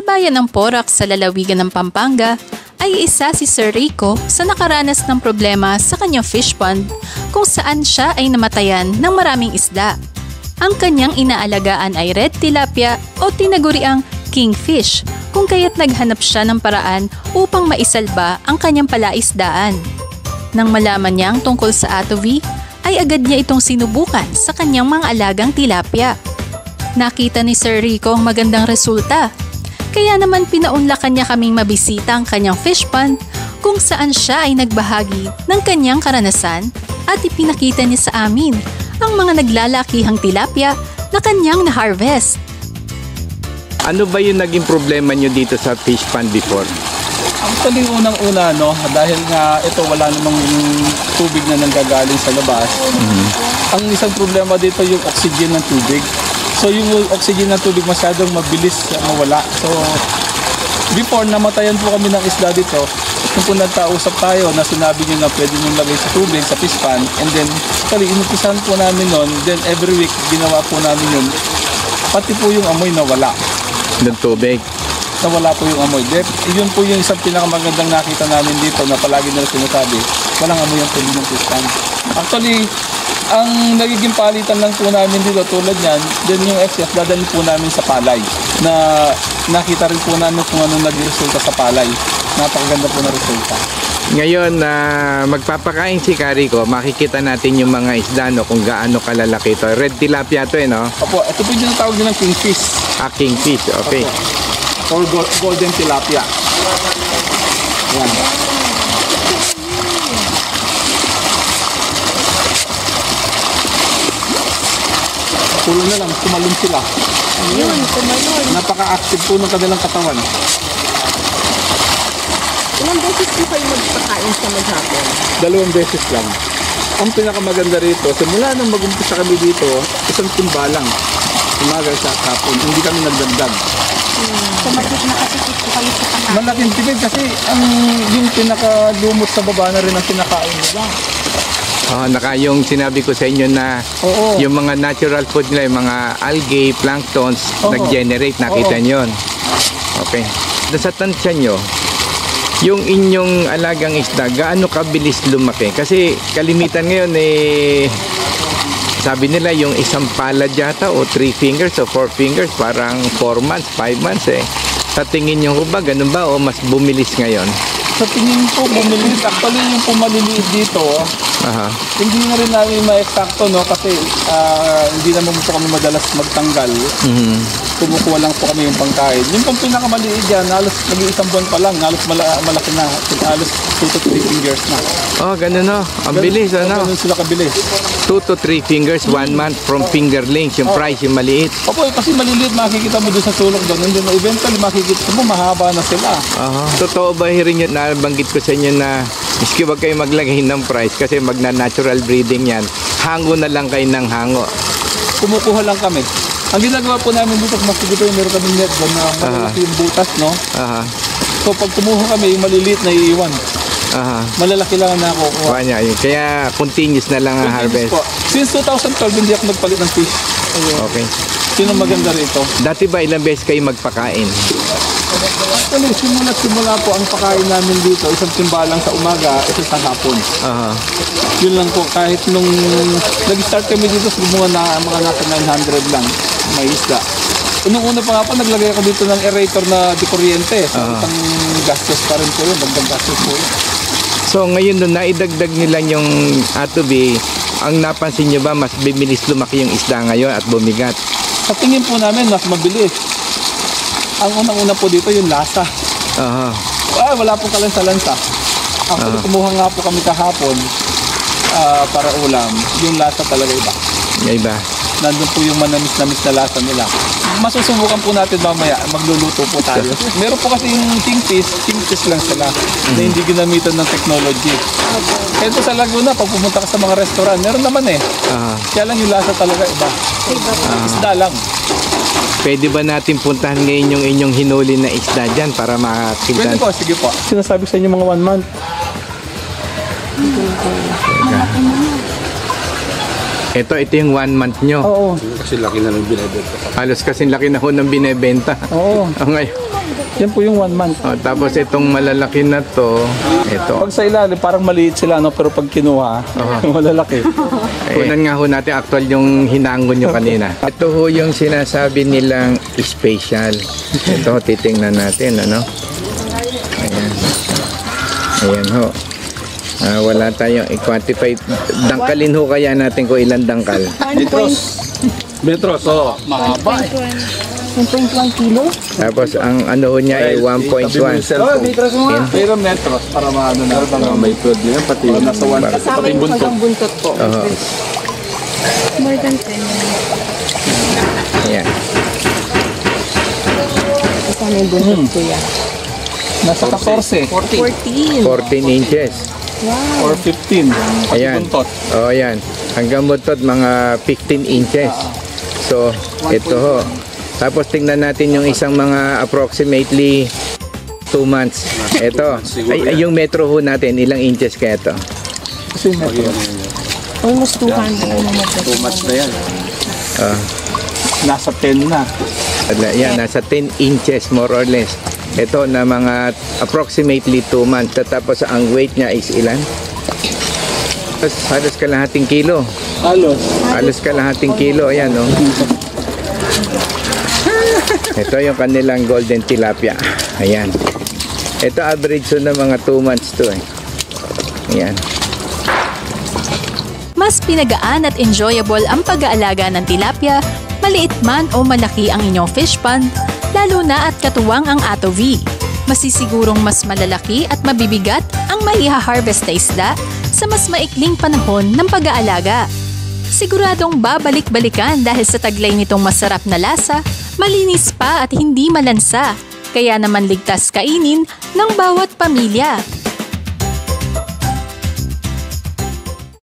bayan ng Porac sa lalawigan ng Pampanga ay isa si Sir Rico sa nakaranas ng problema sa kanyang fish pond kung saan siya ay namatayan ng maraming isda. Ang kanyang inaalagaan ay red tilapia o tinaguriang kingfish, kung kaya't naghanap siya ng paraan upang maisalba ang kanyang palaisdaan. Nang malaman niya ang tungkol sa atovi, ay agad niya itong sinubukan sa kanyang mga alagang tilapia. Nakita ni Sir Rico ang magandang resulta, kaya naman pinaunlakan niya kaming mabisita ang kanyang fish pond kung saan siya ay nagbahagi ng kanyang karanasan at ipinakita niya sa amin ang mga naglalakihang tilapia na kanyang na-harvest. Ano ba yung naging problema nyo dito sa fish pond before? Actually, unang-una, dahil nga ito wala namang tubig na nanggagaling sa labas. Ang isang problema dito yung oxygen ng tubig. So yung oxygen ng tubig masyadong mabilis mawala. So before namatayan po kami ng isda dito, kung po nagkausap tayo na sinabi nyo na pwede nyo lagay sa tubig, sa fish pond, and then actually inumpisahan po namin nun, then every week ginawa po namin yun. Pati po yung amoy nawala. Ng tubig? Nawala po yung amoy. Yun po yung isang pinakamagandang nakita namin dito na palagi nila sinasabi, walang amoy ang tubig ng fish pond. Actually, ang nagiging palitan lang po namin dito tulad yan, then yung excess dadalhin po namin sa palay na nakita rin po namin kung anong naging resulta sa palay. Napakaganda po na resulta. Ngayon na magpapakain si Carico, makikita natin yung mga isda kung gaano kalalaki ito. Red tilapia to no? Opo, ito po yung tawag din ng kingfish. Kingfish, okay. Opo. Or golden tilapia. Yan. Pulo na lang, tumalon sila. Ayun, tumalon. Napaka-active po ng kanilang katawan. Ilang beses po kayo magpakain sa maghapon? 2 beses lang. Ang pinakamaganda rito, simula nang mag-umpisa kami dito, isang timbalang. Umaga sa hapon, hindi kami nagdagdag. So nakasipit po kayo sa pakain? Malaking tipid kasi yung pinakalumot sa baba na rin ang kinakain nila. Yung sinabi ko sa inyo na Oo. yung mga natural food nila, yung mga algae, planktons, Oo. nag-generate, nakita Oo. nyo yun. Okay. Sa tansya nyo, yung inyong alagang isda, gaano kabilis lumaki? Kasi kalimitan ngayon sabi nila yung isang palad yata o 3 fingers o 4 fingers, parang 4 months, 5 months Sa tingin nyo ba, ganun ba o mas bumilis ngayon? Sa tingin ko, bumilis. Actually, yung pumaliliit dito, hindi na rin namin ma-exacto, kasi hindi naman po kami madalas magtanggal. Kumukuha lang po kami yung pangkain. Yung pang pinakamaliit dyan, halos nag-iisang buwan pa lang, halos malaki na, halos 2 to 3 fingers na. Ganun ang bilis, Ganun sila kabilis. 2 to 3 fingers, 1 month from fingerlings, yung price, yung maliit. Opo, kasi maliliit, makikita mo doon sa sulok doon, and then eventually makikita mo, mahaba na sila. Totoo ba rin yun, nabanggit ko sa inyo na miski wag kayo maglagay ng price kasi magna-natural breeding yan, hango na lang kayo ng hango. Kumukuha lang kami. Ang ginagawa po namin dito, kung makikita yung meron kami net doon na malaki yung butas, So pag kumuha kami, yung maliliit na iiwan. Malalaki lang ang nakukuha. Kaya continuous na lang ang harvest. Po. Since 2012, hindi ako nagpalit ng fish. Okay. Yun ang maganda rito. Dati ba ilang beses kayo magpakain? Actually, simula po ang pakain namin dito, isang timbalang sa umaga, isang sa hapon. Yun lang po, kahit nung nag-start kami dito, mga nasa 900 lang, may isda. Nung una pa nga po, naglagay ako dito ng aerator na di kuryente. So, isang gastos pa rin po yun, dagdag gastos po yun. So ngayon nung naidagdag nila yung atobi, ang napansin nyo ba mas bibilis lumaki yung isda ngayon at bumigat? Sa tingin po namin, mas mabilis. Ang unang-una po dito yung lasa. Wala pong kalansa-lansa. Actually, kumuha nga po kami kahapon para ulam. Yung lasa talaga iba. Iba. Nandun po yung manamis-namis na lasa nila. Masusubukan po natin mamaya, magluluto po tayo. Meron po kasi yung kingfish lang sila na hindi ginamitan ng technology. Ito sa Laguna, pag pumunta ka sa mga restaurant, meron naman Kaya lang yung lasa talaga iba. Isda lang. Pwede ba natin puntahan ngayon yung inyong hinuli na isda dyan para makakita? Pwede po, sige po. Sinasabi sa inyo mga 1 month. Ito yung 1 month nyo. Oo. Kasi laki na ng binibenta. Halos kasing laki na ho ng binebenta. Oo. Ngayon. Yan po yung 1 month. Tapos itong malalaki na to, ito. Pag sa ilalim, parang maliit sila, no? Pero pag kinuha, malalaki. Kunan nga ho natin actual yung hinangon nyo kanina. Ito ho yung sinasabi nilang special. Ito ho, titingnan natin, ano? Ayan. Ayan ho. Wala tayong i-quantify. Dangkalin ho kaya natin kung ilan dangkal. Metros, oo. Mahaba. 1.1 kilo? Tapos ang ano ho niya ay 1.1. Pero metros, para maano na. May food niya, pati Nasa 1. Kasama Pati yung buntot. hanggang buntot po. More than 10. Ayan. Kasama yung buntot ko yan. Nasa 14. 14. 14 inches. Or 15. Pati Ayan. buntot. O, ayan. Hanggang buntot, mga 15 inches. So, ito ho. Tapos tingnan natin yung isang mga approximately 2 months. Ito. Ay, yung metro ho natin, ilang inches kaya ito? Kasi metros. Almost 200. 2 months na yan. Nasa 10 na. Yan, nasa 10 inches more or less. Ito na mga approximately 2 months. Tapos ang weight niya is ilan? Halos kalahating kilo. Halos kalahating kilo. Ayan, no? Ito yung kanilang golden tilapia. Ayan. Ito average na mga 2 months to eh. Ayan. Mas pinagaan at enjoyable ang pag-aalaga ng tilapia, maliit man o malaki ang inyong fish pond, lalo na at katuwang ang Ato V. Masisigurong mas malalaki at mabibigat ang maiha-harvest na isda sa mas maikling panahon ng pag-aalaga. Siguradong babalik-balikan dahil sa taglay nitong masarap na lasa, malinis pa at hindi malansa, kaya naman ligtas kainin ng bawat pamilya.